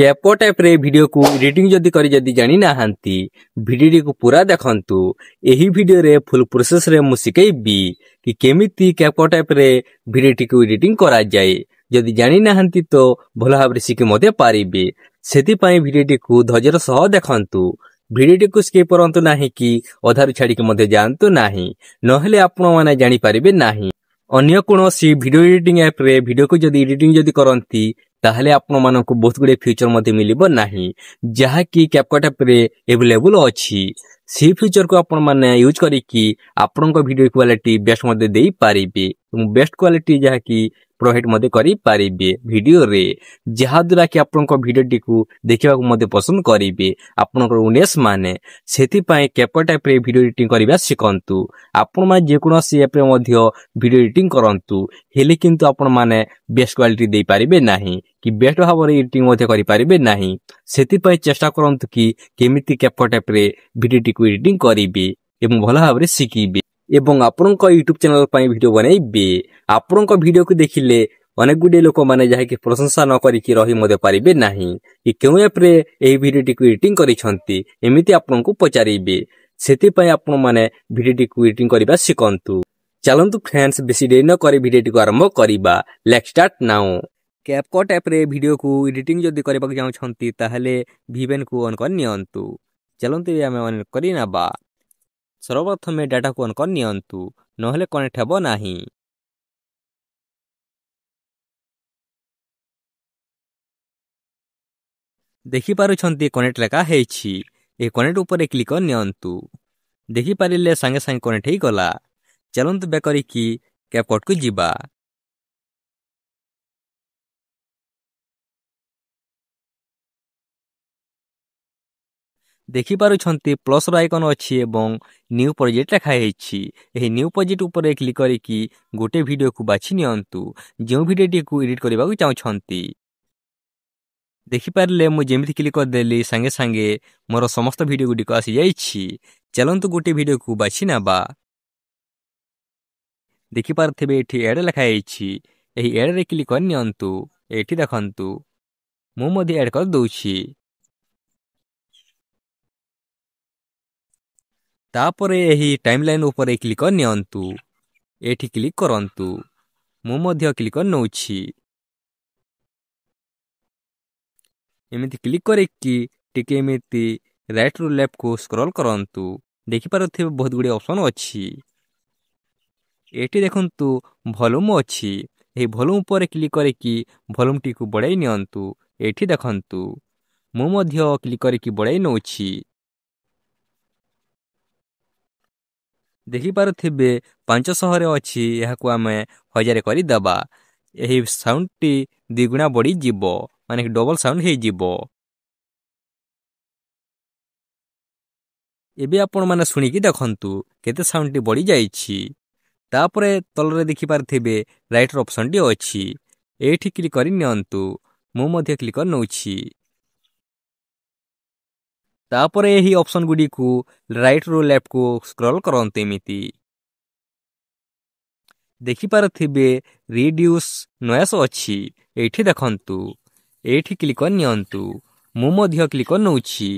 CapCut app रे video को editing जदि करी जदि जानि नाहंती वीडियो को पूरा देखंतु। एही वीडियो रे फुल प्रोसेस रे मु सिखेइबी कि केमिति कैपकट ऐप रे वीडियो को एडिटिंग करा जाए। जदि जानि नाहंती तो भलो भाबरे सिखि मते पारिबे। सेति पई वीडियो को धैर्यर सह देखंतु। वीडियो को स्किप करंतु नाही कि अधारु छाडी के मते जानतु नाही, नहले आपण माने जानि पारिबे नाही। अन्य कोनोसी वीडियो एडिटिंग ऐप रे वीडियो को जदि एडिटिंग जदि करंती ताहले आपण मानकु बहुत गुडे फीचर मध्ये मिलिबो नाही, जहा कि कैपकट ऐप रे अवेलेबल अछि। सी फीचर को आपण माने यूज करी कि आपण को वीडियो क्वालिटी बेस्ट मध्ये देई पारिबे। बेस्ट क्वालिटी जहा कि प्रोवाइड मध्ये करी पारिबे वीडियो रे, जहा द्वारा कि आपण को वीडियो टी को देखिबा को मध्ये पसंद करिबे आपण को उनेस माने। सेति पई कैपकट ऐप रे वीडियो एडिटिंग करिबा सिकंतु। आपण मा जे कोनोसी ऐप रे मध्ये वीडियो एडिटिंग करंतु, हेले किंतु आपण माने बेस्ट क्वालिटी देई पारिबे नाही कि बेस्ट भाବରେ एडिटिंग मध्ये करि पारिबे नाही। सेति पई चेष्टा करंतु कि केमिति कैपकट ऐप रे वीडियो टी को एडिटिंग करिबे एवं भलो भाବରେ सिखिबे एवं आपनका YouTube चैनल पई वीडियो बनाइबे। आपनका वीडियो को देखिले अनेक गुडे लोक माने जाहे कि प्रशंसा न करी कि रही मध्ये पारिबे नाही कि केउ ऐप रे एही वीडियो टी को एडिटिंग करि छंती, एमिति आपनकु पचारिबे। सेति पई आपण माने वीडियो टी को एडिटिंग करिबा सिकंतु। चलंतु फ्रेंड्स, बेसी देरी न करी वीडियो टी को आरंभ करिबा। Let's start now. CapCut app रे वीडियो को एडिटिंग जदि करबा जाउ छंती ताहले VPN को ऑन कर नियंतु। चलंतु आमे ऑन करि नबा। सर्वप्रथम डाटा को ऑन कर नियंतु, नहले कनेक्ट हेबो नाही। देखि पारु छंती कनेक्ट लेखा हेछि। ए कनेक्ट ऊपर क्लिक कर नियंतु। देखि पारिले संगे संगे कनेक्ट हे गला। चलंतु बे करी कि कैपकट को जिबा। देखि पारु छंती प्लस रो आइकन अछि एवं न्यू प्रोजेक्ट लेखा हेछि। एही न्यू प्रोजेक्ट ऊपर क्लिक करी कि गोटे वीडियो को बाछि नियंतु, जे वीडियो टी को एडिट करबा को चाहू छंती। देखि पारले मु जेमिति क्लिक कर देली संगे संगे मोर समस्त वीडियो गुडी को आसी जाइछि। चलंतु गोटे वीडियो को बाछि नबा। देखि पारथेबे एठी एड लेखा हेछि। एही एड रे क्लिक कर नियंतु। एठी देखंतु मु मध्ये एड कर दोछि। तापरे एही टाइमलाइन ऊपर क्लिक कर नियंतु। एठी क्लिक करंतु। मु मध्ये क्लिक कर नउछि। एमिति क्लिक करे कि टिके एमिति राइट रु लेफ्ट को स्क्रॉल करंतु। देखि पारथेबे बहुत गुडी ऑप्शन अछि। एठी देखंतु वॉल्यूम अछि। एही वॉल्यूम ऊपर क्लिक करे कि वॉल्यूम टी को बढ़ाई नियंतु। एठी देखंतु मु मध्ये क्लिक करे कि बढ़ाई नउछि। देखि पारथेबे 500 रे अछि। एहा को आमे 1000 करि दबा। एही साउंड टी द्विगुणा बढ़ी जिवो, माने डबल साउंड हे जिवो। एबे आपण माने सुनी कि देखंतु केते साउंड टी बढ़ी जाईछि। तापरे तलरे देखि पारथेबे राइट रो ऑप्शन टी अछि। एठी क्लिक करि नियंतु। मु मध्ये क्लिक कर नउछि। तापरे एही ऑप्शन गुडी को राइट रो लेफ्ट को स्क्रॉल करंतु एमिति। देखि पारथेबे रिड्यूस नॉइस अछि। एठी देखंतु। एठी क्लिक कर नियंतु। मु मध्ये क्लिक कर नउछि।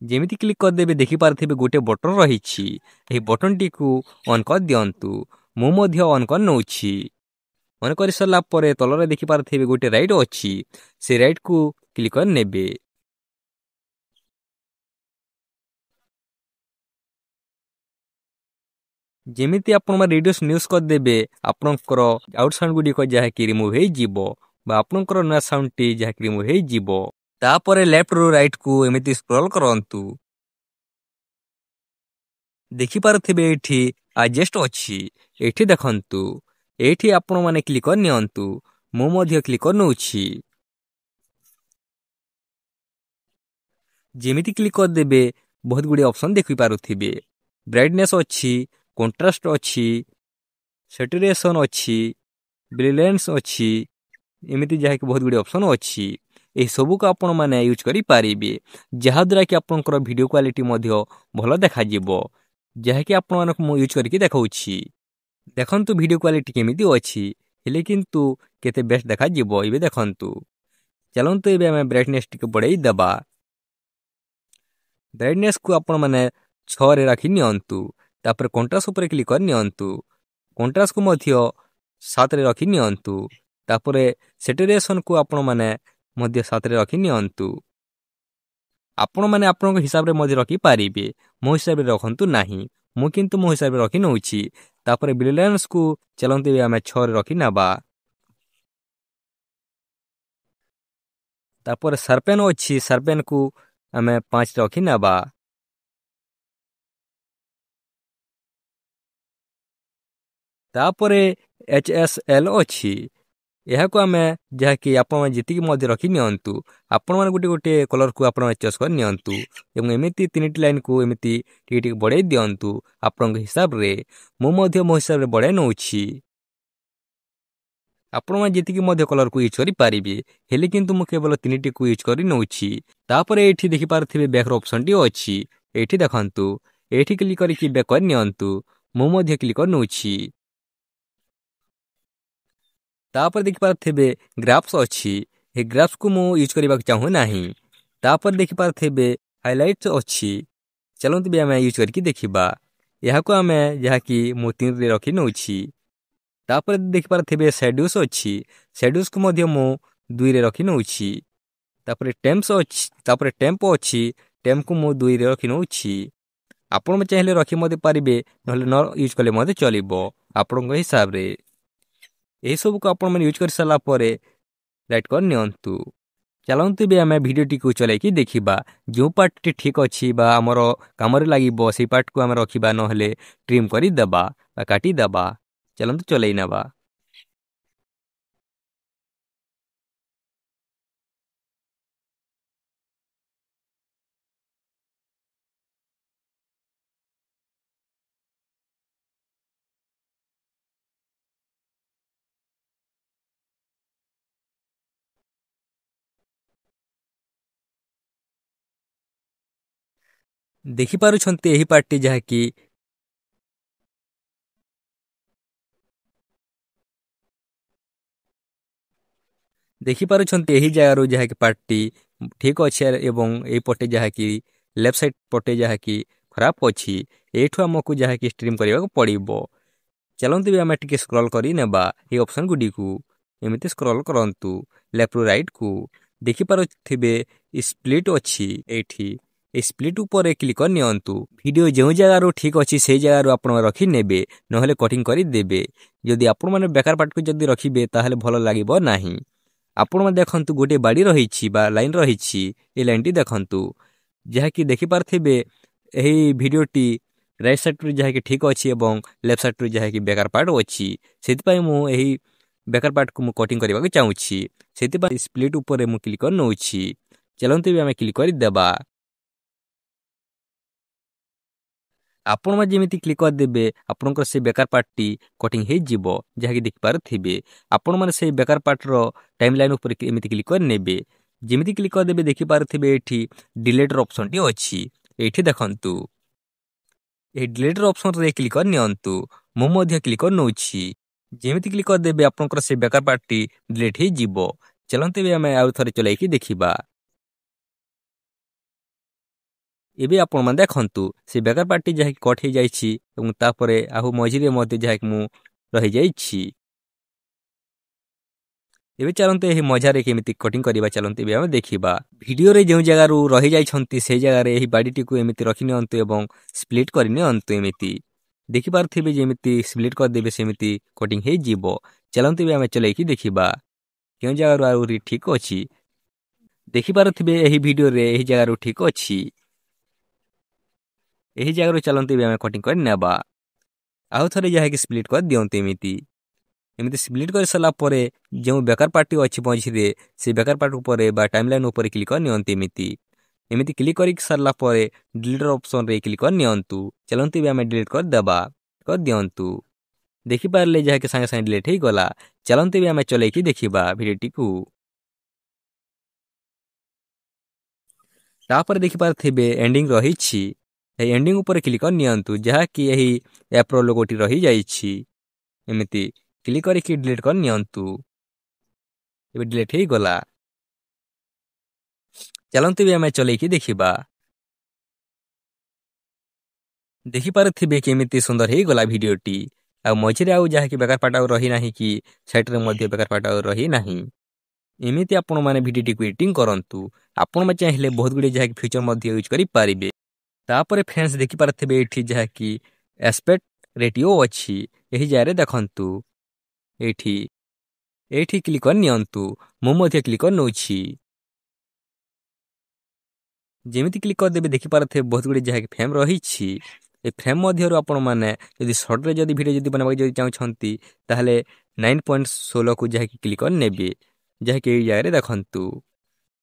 जेमिति क्लिक कर देबे देखि पारथेबे गोटे बटन रहिछि। एही बटन टी को ऑन कर दियंतु। मु मध्ये ऑन कर नउछि। ऑन करि सरला परे तलरे देखि पारथेबे गोटे राइट अछि। से राइट को क्लिक कर नेबे। जेमिति आपण मा रेडियस न्यूज कर देबे आपनकर आउट साउंड गुडी को जहा कि रिमूव हे जिवो बा आपनकर नया साउंड टी जहा कि रिमूव हे जिवो। तापरे लेफ्ट रो राइट को एमिति स्क्रॉल करंतु। देखि पारथेबे एठी एडजस्ट अछि। एठी देखंतु। एठी आपण माने क्लिक कर नियंतु। मु मध्ये क्लिक कर नउछि। जेमिति क्लिक कर देबे बहुत गुडी ऑप्शन देखि पारुथिबे। ब्राइटनेस अछि, कंट्रास्ट अछि, सैचुरेशन अछि, ब्रिलियंस अछि, एमिति जहा कि बहुत गुडी ऑप्शन अछि। ए सब को आपण माने यूज करि पारिबे, जहा द्वारा कि आपनकर वीडियो क्वालिटी मध्ये भलो देखा जिवो, जहा कि आपण मानक मु यूज करि कि देखाउछि। देखंतु वीडियो क्वालिटी केमिति अछि, हेले किंतु केते बेस्ट देखा जिवो। इबे देखंतु चलନ୍ତୁ ଏବେ ଆମେ ବ୍ରାଇଟନେସ୍ ଟିକେ ବଢ଼େଇ ଦେବା। ବ୍ରାଇଟନେସ୍କୁ ଆପଣମାନେ 6ରେ ରଖି ନିଅନ୍ତୁ। ତାପରେ କଣ୍ଟ୍ରାଷ୍ଟ ଉପରେ କ୍ଲିକ୍ କରି ନିଅନ୍ତୁ। କଣ୍ଟ୍ରାଷ୍ଟକୁ ମଧ୍ୟ 7ରେ ରଖି ନିଅନ୍ତୁ। ତାପରେ ସେଟୁରେସନ୍କୁ ଆପଣମାନେ ମଧ୍ୟ 7ରେ ରଖି ନିଅନ୍ତୁ। ଆପଣମାନେ ଆପଣଙ୍କ ହିସାବରେ ମଧ୍ୟ ରଖିପାରିବେ। ମୋ ହିସାବରେ ରଖନ୍ତୁ ନାହିଁ। ମୁଁ କିନ୍ତୁ ମୋ ହିସାବରେ ରଖି ନେଉଛି। ତାପରେ ବ୍ରିଲିଆନ୍ସକୁ ଚାଲନ୍ତୁ ଏବେ ଆମେ 6ରେ ରଖି ନେବା। ତାପରେ ସାର୍ପେନ୍ ଅଛି, ସାର୍ପେନ୍କୁ ଆମେ 5ରେ ରଖି ନେବା। ତାପରେ HSL ଅଛି, ଏହାକୁ ଆମେ ଯାହାକି ଆପଣମାନେ ଯେତିକି ମଧ୍ୟ ରଖି ନିଅନ୍ତୁ। ଆପଣମାନେ ଗୋଟେ କଲର୍କୁ ଆପଣମାନେ ଚଏସ୍ କରି ନିଅନ୍ତୁ ଏବଂ ଏମିତି 3ଟି ଲାଇନ୍କୁ ଏମିତି ଟିକେ ଟିକେ ବଢ଼େଇ ଦିଅନ୍ତୁ ଆପଣଙ୍କ ହିସାବରେ। ମୁଁ ମଧ୍ୟ ମୋ ହିସାବରେ ବଢ଼ାଇ ନେଉଛି। ଆପଣମାନେ ଯେତିକି ମଧ୍ୟ କଲର୍କୁ ୟୁଜ୍ କରିପାରିବେ, ହେଲେ କିନ୍ତୁ ମୁଁ କେବଳ 3ଟିକୁ ୟୁଜ୍ କରି ନେଉଛି। ତାପରେ ଏଇଠି ଦେଖିପାରୁଥିବେ ବ୍ୟାକ୍ର ଅପସନ୍ଟି ଅଛି। ଏଇଠି ଦେଖନ୍ତୁ, ଏଇଠି କ୍ଲିକ୍ କରିକି ବ୍ୟାକ୍ କରି ନିଅନ୍ତୁ। ମୁଁ ମଧ୍ୟ କ୍ଲିକ୍ କରି ନେଉଛି। ତାପରେ ଦେଖିପାରୁଥିବେ ଗ୍ରାଫ୍ସ ଅଛି। ଏ ଗ୍ରାଫ୍ସକୁ ମୁଁ ୟୁଜ୍ କରିବାକୁ ଚାହୁଁ ନାହିଁ। ତାପରେ ଦେଖିପାରୁଥିବେ ହାଇଲାଇଟ୍ସ ଅଛି। ଚାଲନ୍ତୁ ବି ଆମେ ୟୁଜ୍ କରିକି ଦେଖିବା। ଏହାକୁ ଆମେ ଯାହାକି ମୁଁ 3ରେ ରଖି ନେଉଛି। ତାପରେ ଦେଖିପାରୁଥିବେ ସ୍ୟାଡୋସ୍ ଅଛି। ସ୍ୟାଡୋସ୍କୁ ମଧ୍ୟ ମୁଁ 2ରେ ରଖି ନେଉଛି। ତାପରେ ଟେମ୍ପ ଅଛି। ଟେମ୍ପକୁ ମୁଁ 2ରେ ରଖି ନେଉଛି। ଆପଣ ଚାହିଁଲେ ରଖି ମଧ୍ୟ ପାରିବେ, ନହେଲେ ନ ୟୁଜ୍ କଲେ ମଧ୍ୟ ଚଳିବ ଆପଣଙ୍କ ହିସାବରେ। ଏହିସବୁକୁ ଆପଣମାନେ ୟୁଜ୍ କରିସାରିଲା ପରେ ରାଇଟ୍ କରି ନିଅନ୍ତୁ। ଚାଲନ୍ତୁ ବି ଆମେ ଭିଡ଼ିଓଟିକୁ ଚଲାଇକି ଦେଖିବା। ଯେଉଁ ପାର୍ଟଟି ଠିକ୍ ଅଛି ବା ଆମର କାମରେ ଲାଗିବ ସେଇ ପାର୍ଟକୁ ଆମେ ରଖିବା, ନହେଲେ ଟ୍ରିମ୍ କରିଦେବା ବା କାଟିଦେବା। ଚାଲନ୍ତୁ ଚଲାଇ ନେବା। ଦେଖିପାରୁଛନ୍ତି ଏହି ପାର୍ଟଟି ଯାହାକି ଦେଖିପାରୁଛନ୍ତି ଏହି ଜାଗାରୁ ଯାହାକି ପାର୍ଟଟି ଠିକ୍ ଅଛି ଏବଂ ଏଇପଟେ ଯାହାକି ଲେଫ୍ଟ ସାଇଡ଼୍ ପଟେ ଯାହାକି ଖରାପ ଅଛି। ଏଇଠୁ ଆମକୁ ଯାହାକି ଷ୍ଟ୍ରିମ୍ କରିବାକୁ ପଡ଼ିବ। ଚାଲନ୍ତୁ ବି ଆମେ ଟିକେ ସ୍କ୍ରଲ୍ କରି ନେବା ଏହି ଅପସନ୍ ଗୁଡ଼ିକୁ। ଏମିତି ସ୍କ୍ରଲ୍ କରନ୍ତୁ ଲେଫ୍ଟରୁ ରାଇଟ୍କୁ। ଦେଖିପାରୁଥିବେ ସ୍ପ୍ଲିଟ୍ ଅଛି ଏଇଠି। এই ସ୍ପ୍ଲିଟ୍ ଉପରେ କ୍ଲିକ୍ କରି ନିଅନ୍ତୁ। ଭିଡ଼ିଓ ଯେଉଁ ଜାଗାରୁ ଠିକ୍ ଅଛି ସେହି ଜାଗାରୁ ଆପଣ ରଖିନେବେ, ନହେଲେ କଟିଂ କରିଦେବେ। ଯଦି ଆପଣମାନେ ବେକାର ପାର୍ଟକୁ ଯଦି ରଖିବେ ତାହେଲେ ଭଲ ଲାଗିବ ନାହିଁ। ଆପଣମାନେ ଦେଖନ୍ତୁ ଗୋଟିଏ ବାଡ଼ି ରହିଛି ବା ଲାଇନ୍ ରହିଛି। এই ଲାଇନ୍ଟି ଦେଖନ୍ତୁ, ଯାହାକି ଦେଖିପାରୁଥିବେ ଏହି ଭିଡ଼ିଓଟି ରାଇଟ୍ ସାଇଡ଼୍ରୁ ଯାହାକି ଠିକ୍ ଅଛି ଏବଂ ଲେଫ୍ଟ ସାଇଡ଼୍ରୁ ଯାହାକି ବେକାର ପାର୍ଟ ଅଛି। ସେଥିପାଇଁ ମୁଁ ଏହି ବେକାର ପାର୍ଟକୁ ମୁଁ କଟିଂ କରିବାକୁ ଚାହୁଁଛି। ସେଥିପାଇଁ ସ୍ପ୍ଲିଟ୍ ଉପରେ ମୁଁ କ୍ଲିକ୍ କରି ନେଉଛି। ଚାଲନ୍ତୁ ବି ଆମେ କ୍ଲିକ୍ କରିଦେବା। ଆପଣମାନେ ଯେମିତି କ୍ଲିକ୍ କରିଦେବେ ଆପଣଙ୍କର ସେ ବେକାର ପାର୍ଟଟି କଟିଂ ହୋଇଯିବ, ଯାହାକି ଦେଖିପାରୁଥିବେ। ଆପଣମାନେ ସେଇ ବେକାର ପାର୍ଟର ଟାଇମ୍ ଲାଇନ୍ ଉପରେ ଏମିତି କ୍ଲିକ୍ କରିନେବେ। ଯେମିତି କ୍ଲିକ୍ କରିଦେବେ ଦେଖିପାରୁଥିବେ ଏଇଠି ଡିଲେଟ୍ର ଅପସନ୍ଟି ଅଛି। ଏଇଠି ଦେଖନ୍ତୁ, ଏହି ଡିଲେଟ୍ର ଅପସନ୍ରେ କ୍ଲିକ୍ କରି ନିଅନ୍ତୁ। ମୁଁ ମଧ୍ୟ କ୍ଲିକ୍ କରି ନେଉଛି। ଯେମିତି କ୍ଲିକ୍ କରିଦେବେ ଆପଣଙ୍କର ସେ ବେକାର ପାର୍ଟଟି ଡିଲେଟ୍ ହୋଇଯିବ। ଚାଲନ୍ତୁ ଏବେ ଆମେ ଆଉ ଥରେ ଚଲାଇକି ଦେଖିବା। ଏବେ ଆପଣମାନେ ଦେଖନ୍ତୁ ସେ ବେକାର ପାର୍ଟଟି ଯାହାକି କଟ୍ ହୋଇଯାଇଛି ଏବଂ ତାପରେ ଆଉ ମଝିରେ ମଧ୍ୟ ଯାହାକି ମୁଁ ରହିଯାଇଛି। ଏବେ ଚାଲନ୍ତୁ ଏହି ମଜାରେ କେମିତି କଟିଂ କରିବା ଚାଲନ୍ତୁ ଏବେ ଆମେ ଦେଖିବା। ଭିଡ଼ିଓରେ ଯେଉଁ ଜାଗାରୁ ରହିଯାଇଛନ୍ତି ସେହି ଜାଗାରେ ଏହି ବାଡ଼ିଟିକୁ ଏମିତି ରଖିନିଅନ୍ତୁ ଏବଂ ସ୍ପ୍ଲିଟ୍ କରିନିଅନ୍ତୁ। ଏମିତି ଦେଖିପାରୁଥିବେ ଯେମିତି ସ୍ପ୍ଲିଟ୍ କରିଦେବେ ସେମିତି କଟିଂ ହୋଇଯିବ। ଚାଲନ୍ତୁ ଏବେ ଆମେ ଚଲାଇକି ଦେଖିବା କେଉଁ ଜାଗାରୁ ଆହୁରି ଠିକ୍ ଅଛି। ଦେଖିପାରୁଥିବେ ଏହି ଭିଡ଼ିଓରେ ଏହି ଜାଗାରୁ ଠିକ୍ ଅଛି। ଏହି ଜାଗାରୁ ଚାଲନ୍ତୁ ଏବେ ଆମେ କଟିଂ କରି ନେବା। ଆଉ ଥରେ ଯାହାକି ସ୍ପ୍ଲିଟ୍ କରିଦିଅନ୍ତୁ। ଏମିତି ସ୍ପ୍ଲିଟ୍ କରିସାରିଲା ପରେ ଯେଉଁ ବେକାର ପାର୍ଟଟି ଅଛି ମଝିରେ ସେ ବେକାର ପାର୍ଟ ଉପରେ ବା ଟାଇମ୍ ଲାଇନ୍ ଉପରେ କ୍ଲିକ୍ କରି ନିଅନ୍ତୁ। ଏମିତି କ୍ଲିକ୍ କରି ସାରିଲା ପରେ ଡିଲିଟ୍ର ଅପସନ୍ରେ କ୍ଲିକ୍ କରି ନିଅନ୍ତୁ। ଚାଲନ୍ତୁ ଏବେ ଆମେ ଡିଲିଟ୍ କରିଦେବା। କରିଦିଅନ୍ତୁ। ଦେଖିପାରିଲେ ଯାହାକି ସାଙ୍ଗେ ସାଙ୍ଗେ ଡିଲିଟ୍ ହୋଇଗଲା। ଚାଲନ୍ତୁ ଏବେ ଆମେ ଚଲାଇକି ଦେଖିବା ଭିଡ଼ିଓଟିକୁ। ତାପରେ ଦେଖିପାରୁଥିବେ ଏଣ୍ଡିଂ ରହିଛି। ଏହି ଏଣ୍ଡିଂ ଉପରେ କ୍ଲିକ୍ କରି ନିଅନ୍ତୁ, ଯାହାକି ଏହି ଆପ୍ର ଲୋଗୋଟି ରହିଯାଇଛି। ଏମିତି କ୍ଲିକ୍ କରିକି ଡିଲିଟ୍ କରି ନିଅନ୍ତୁ। ଏବେ ଡିଲିଟ୍ ହୋଇଗଲା। चलतु भी आम चलैकी देखा देखिपारे केमिति सुंदर हो गला भिडटी आ मझे आउ जहाँकि बेकार पार्ट रही ना कि सैट्रे बेकार पार्ट रही ना एमती आपण मैंने भिडियो को एडिटिंग करूँ आपण चाहिए बहुत गुड़े जहाँकि फ्यूचर यूज करेंगे तापर फ्रेंड्स देखिपारे ये जहाँकि एस्पेक्ट रेटियो अच्छी यही जगह देखु ये क्लिक कर नियंतु मुझे क्लिक कर नौछि जेमिति क्लिक करदेवे देखिपारे बहुत गुड़े जहाँकि फ्रेम रही ए फ्रेम मध्य आपण मैंने यदि सर्ट्रे जब भिडियो बनवाई चाहते ताहले 9.16 को जहाँकि क्लिक कर नेबे जहाँकि यही जगह देखु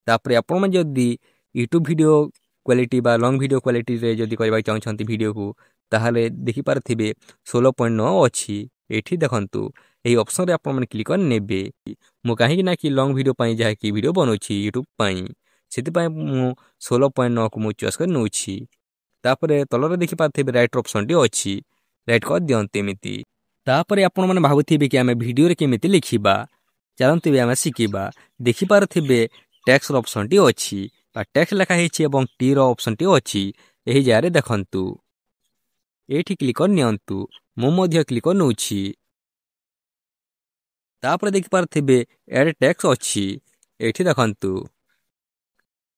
तापर आपण जदि यूट्यूब वीडियो क्वालिटी बा लॉन्ग वीडियो क्वालिटी रे जदि करबा चाहछंती वीडियो को ताहले देखि पारथिबे 16.9 अछि एठी देखंतु एही ऑप्शन रे आपण मन क्लिक कर नेबे मु काहे कि ना कि लॉन्ग वीडियो पई जा कि वीडियो बनोछि यूट्यूब पई सेति पई मु 16.9 को मु चॉइस कर नउछि तापर तलरे देखि पारथिबे राइट ऑप्शन टी अछि राइट कर दियंते एमिति तापर आपण मन भाबुथिबे कि हमें वीडियो रे केमिति लिखिबा चलंतु बे हमें सिखिबा देखि पारथिबे टेक्स्ट ऑप्शन टी अछि टेक्स्ट लिखा है एवं टी रो ऑप्शन टी अच्छी यही जगह देखंतु एठी क्लिक कर नियंतु मु मध्य क्लिक कर नउछि तापर देखि पारथिबे एड टेक्स्ट अच्छी एठी देखंतु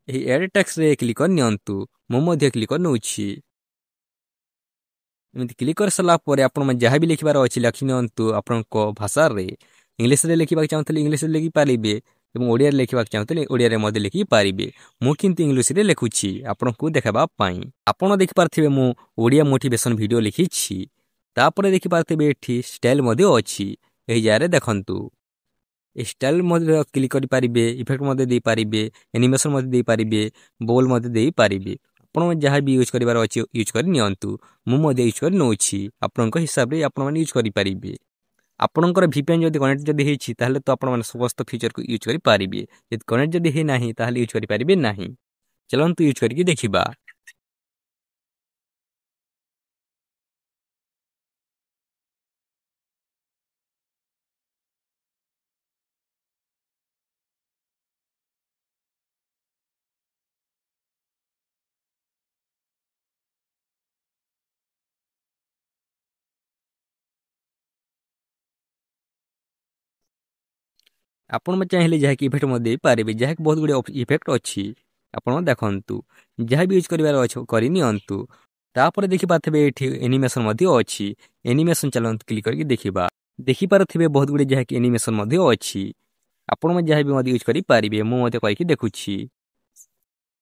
एही एड टेक्स्ट रे क्लिक कर नियंतु मु मध्य क्लिक कर नउछि एमिति क्लिक कर सला परे आपण मन जहा भी लिखबार अछि लिखि नियंतु आपण को भाषा रे इंग्लिश रे लिखिबा चाहतले इंग्लिश रे लिखि पारिबे एवं ओडिया लिखा चाहते ओडिया रे मध्य लिखि पारिबे मु किंतु इंग्लिश रे लिखुछि आपन को देखाबा पई आपन देखि पारथिबे मु ओडिया मोटिवेशन वीडियो लिखिछि तापर देखि पारथिबे एठी स्टाइल मध्य अछि एही जारे देखंतु स्टाइल मध्य क्लिक करि पारिबे इफेक्ट मध्य दे पारिबे एनिमेशन मध्य दे पारिबे बोल मध्य दे पारिबे आपन जहा भी यूज करिवार अछि यूज करि नियंतु मु मध्य यूज करि नउछि आपन को हिसाब रे आपन यूज करि पारिबे आपणकर VPN जदि कनेक्ट जदि हेछि ताहले तो आपण माने समस्त फीचर को यूज करि पारिबे जदि कनेक्ट जदि हे नाही ताहले यूज करि पारिबे नाही चलंतु यूज करके देखिबा आपण चाहिए जहाँकि इफेक्ट दे पारे जहाँ बहुत गुड़े इफेक्ट अच्छी आपण देखु जहाँ भी यूज कर करि नियंतु तापर देखि पारथिबे एठी एनिमेशन मध्य अच्छी एनिमेशन चलंतु क्लिक करके देखिबा देखि पारथिबे बहुत गुड़े जहाँकि एनिमेशन मध्य अच्छी आपण जहाँ भी मध्य यूज करि पारिबे मु मध्य करके देखुछि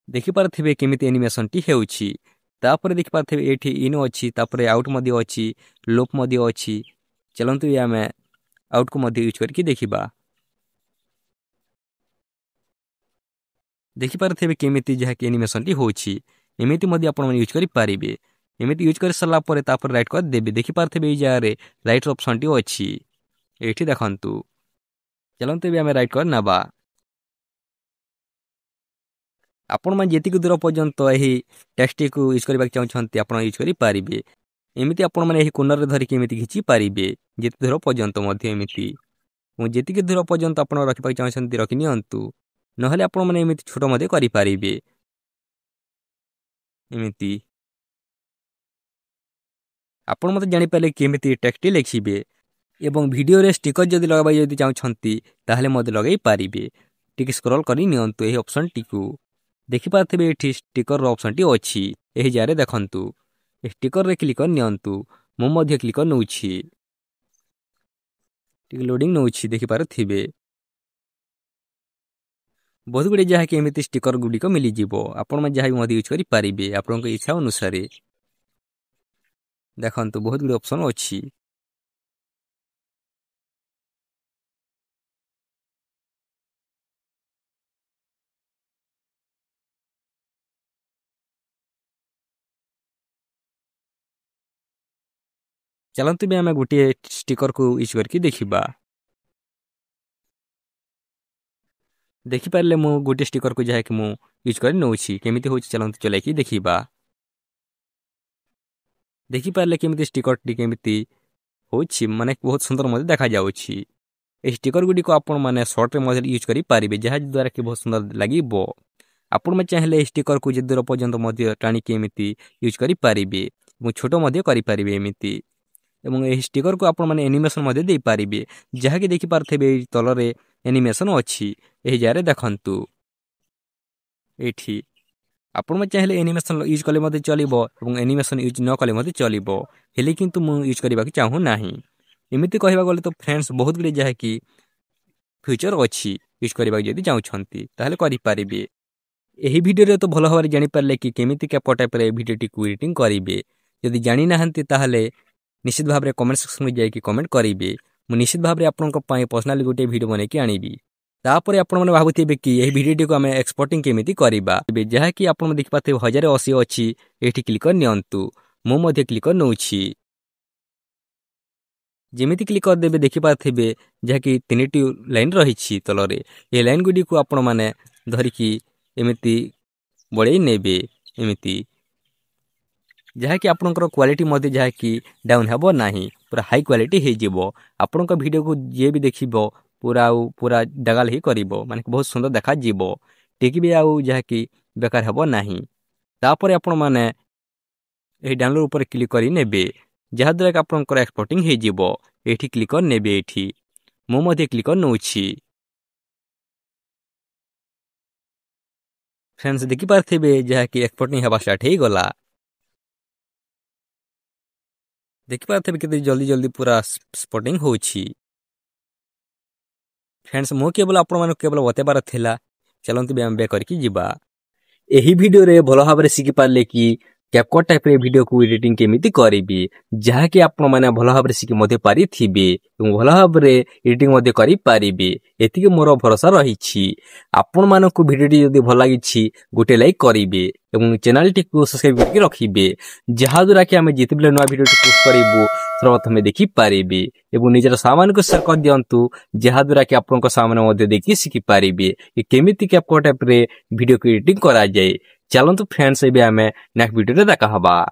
देखि पारथिबे केमिति एनिमेशन टी हेउछि तापर देखि पारथिबे एठी इन अच्छी तापर आउट मध्य अच्छी लूप मध्य अच्छी चलंतु या में आउट को मध्य यूज करके देखिबा देखि पारथिबे केमिति जहाँकि एनिमेशन टी होछि एमिति मध्य आपण यूज करि पारिबे एमिति यूज कर सला परे तापर राइट कर देबे देखि पारथिबे ए जगह रे राइट ऑप्शन टी अछि एठी देखंतु चलंतु भी हमें राइट कर नबा आपण मन जेतिक दूर पर्यंत एही टेक्स्ट को यूज करबा चाहछंती आपण यूज करि पारिबे एमिति आपण मन एही कोनर रे धरि केमिति खिची पारिबे जेति दूर पर्यंत मध्य एमिति मु जेतिक दूर पर्यंत आपण रखिबा चाहछंती रखि नियंतु नहले आपण मन एमिति छोट मध्य करि पारिबे एमिति आपण मते जानि पाले केमिति टेक्स्ट लिखिबे एवं वीडियो रे स्टिकर जदि लगाबा जदि चाहछंती ताहले मते लगाई पारिबे टिक स्क्रॉल करि नियंतु एही ऑप्शन टिकु देखि पारथिबे एठी स्टिकर रो ऑप्शन टी अछि एही जारे देखंतु स्टिकर रे क्लिक कर नियंतु मु मध्य क्लिक कर नउछि टिक लोडिंग नउछि देखि पारथिबे बहुत गुड़े जहाँ कि एमिति स्टिकर गुड़िक मिली जीवो आपण में जहाँ भी मध्य यूज करि पारिबे आपनक इच्छा अनुसार देखंतु बहुत गुड़े ऑप्शन अछि चलंतु भी आम गोटे स्टिकर को यूज करके देखिबा देखि पारले मु गोटे स्टिकर को जहाँ कि मु यूज कर नउछि केमिति होछि चलंतु चलाइकी देखिबा देखि पारले केमिति स्टिकर टी केमिति होछि माने बहुत सुंदर मते देखा जाउछि ए स्टिकर गुडी को आपण माने शॉर्ट रे मते यूज करि पारिबे जहाँ द्वारा कि बहुत सुंदर लागिबो आपण चाहिए स्टिकर को दूर पर्यंत टाणिकी एमती यूज करेंगे और छोट करेंगे एमती एवं स्टिकर को आपण मैंने एनिमेशन दे पारे जहाँकि देखिपारे तलर एनिमेशन अच्छी जगह देखु ये आपण चाहिए एनिमेशन यूज कले चलो और एनिमेशन यूज न कले चलो हेले किंतु मुझे यूज करने चाहूँ ना एमती कहवा गले तो फ्रेंड्स बहुत गुड़े जहाँकि फ्यूचर अच्छी यूज करने जब चाहते करेंगे यही वीडियो तो भल भाव जानीपारे कि केमिति कैपकट टाइप भिडियोटी को एडिटिंग करेंगे जदि जानी ना निश्चित भाव में कमेंट सेक्शन में जाकि कमेंट करेंगे मुझे निश्चित भाव में आपंक पर्सनाली गोटे वीडियो बन के आनी तापर आपने भावुवे कि यही वीडियो को आम एक्सपोर्टिंग केमिति करवा जहाँकि आप देखिपारे 1080 अच्छी ये क्लिक कर नियंतु मुझे क्लिक कर नौछि जमीती क्लिक करदे देखिपारे जहाँकि 3टी लाइन रही तलर ये लाइन गुडी को आपण मैंने धरिकी एमती बढ़े नेबे एमती जहाँकि आपणकर क्वालिटी मध्य जहाँकि डाउन हेब ना पूरा हाई क्वालिटी हो आपण वीडियो को जी भी देख पूरा पूरा डगाल ही कर माने बहुत सुंदर देखा टिकी भी आउ जहाँकि बेकार हेब ना तापर आपण मैंने डाउनलोड उपर क्लिक करेंगे जहाद्वारा कि आपंकर एक्सपोर्टिंग ये क्लिक कर ने मुझे क्लिक कर नौछि फ्रेंड्स देखिपारे जहाँकि एक्सपोर्टिंग होगा स्टार्ट हो गला देखिपारे कि जल्दी जल्दी पूरा स्पोर्टिंग हो फ्रेंड्स मो केवल आपण केवल बतेबार थिला चलते बे करके जीवा यही वीडियो रे भल भाव में शिखि पारे कि कैपकट टाइप वीडियो को एडिटिंग केमिति करेंगे जहाँकि आपण मैंने भल भाव में शिखि पारि भल भाव में एडिटिंग करेंगे एति मोर भरोसा रही आपण मानक वीडियोटी जदि भल लगी गोटे लाइक करेंगे और चैनल टी को सब्सक्राइब करके रखिए जहाद्वारा कि आम जिते बेले नुआ वीडियो पोस्ट करूँ सर्वप्रथम देखिपारे और निजर सामान को शेयर कर दिंतु जहाद्वारा कि आपण सामान देखिए शिखिपारे कि केमिति कैपकट टाइप वीडियो को एडिटिंग करा जाए चलतु फ्रेंड्स आम नेक्स्ट वीडियो देखा।